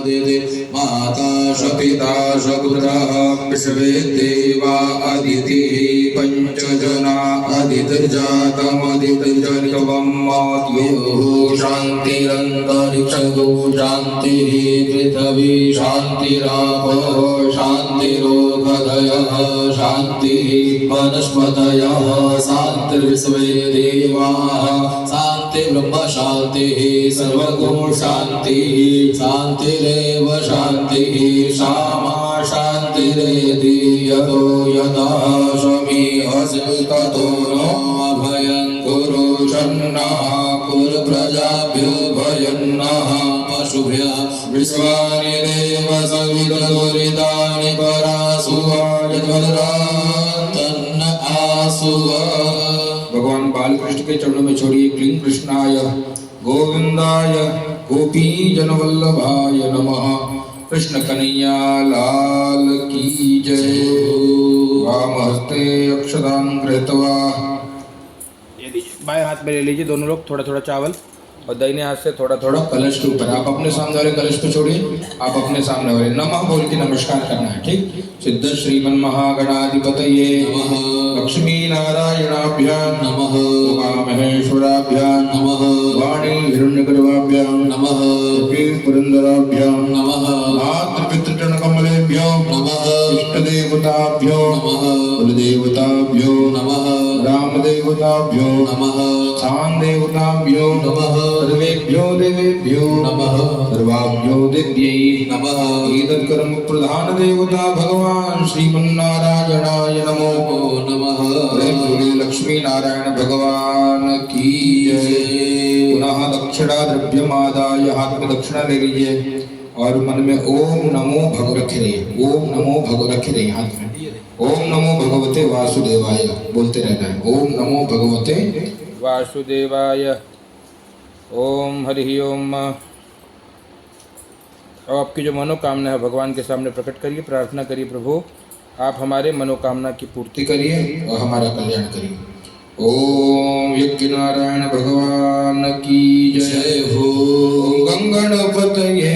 देते माता च पिता च पुत्रः विश्वे देवा अदितिः पंचजना अदितिर्जातमदितिर्जनितवं मातयोः शान्तिरन्तरिक्षगो शान्तिः पृथिवी शान्तिरापः शान्तिरोगधयः शान्तिः वनस्पतयः शान्तिर्विश्वे देवाः शान्तिर्ब्रह्म शान्तिः सर्वगुण शान्तिः शान्तिरेव शान्तिः सामा शान्तिरेति यतो यतः स्वमी ततो नो अभयं कुरु शन्नः कुरु प्रजाभ्यो भयन्नः पशुभ्यः विश्वानि देव सवितुरितानि परासुवा यद्वदरान्तन्न आसुवा। भगवान बालकृष्ण के चरणों में छोड़िए। क्लीं कृष्णाय गोविंदाय गोपी जनवल्लभाय नमः। कृष्ण कन्हैया लाल की जय। वामहस्ते अक्षतां कृत्वा, बाएं हाथ में ले लीजिए दोनों लोग थोड़ा थोड़ा चावल और दाहिने हाथ से थोड़ा थोड़ा कलश के ऊपर। आप अपने सामने वाले कलश को छोड़िए, आप अपने सामने वाले नमः बोल के नमस्कार करना है। ठीक। सिद्ध श्रीमन महागणाधिपतये नमः। लक्ष्मी नारायणाभ्यां नमः। उमा महेश्वराभ्यां नमः। वाणी हिरण्यगर्भाभ्यां नमः। पुरंदराभ्यां नमः। मातृपितृचरण कमलेभ्यो नमः। इष्टदेवताभ्यो नमः। कुलदेवताभ्यो नमः। रामदेवताभ्यो नमः। स्थान देवताभ्यो नमः। सर्वेभ्यो देवेभ्यो नमः। सर्वाभ्यो दिव्यै नमः। एतत्कर्म प्रधान देवता भगवान श्रीमन्नारायणाय नमो नमः। श्री लक्ष्मी नारायण भगवान की जय। पुनः दक्षिणा द्रव्यमादाय हाथ में दक्षिणा ले लीजिए और मन में ओम नमो भग रखे रहिए। ओम नमो भग रखे रहिए हाथ में। ओम नमो भगवते वासुदेवाय बोलते रहना है। ओम नमो भगवते वासुदेवाय। ओम हरि ओम। और आपकी जो मनोकामना है भगवान के सामने प्रकट करिए, प्रार्थना करिए प्रभु आप हमारे मनोकामना की पूर्ति करिए और हमारा कल्याण करिए। ओम यज्ञ नारायण भगवान की जय हो। गंगणपतये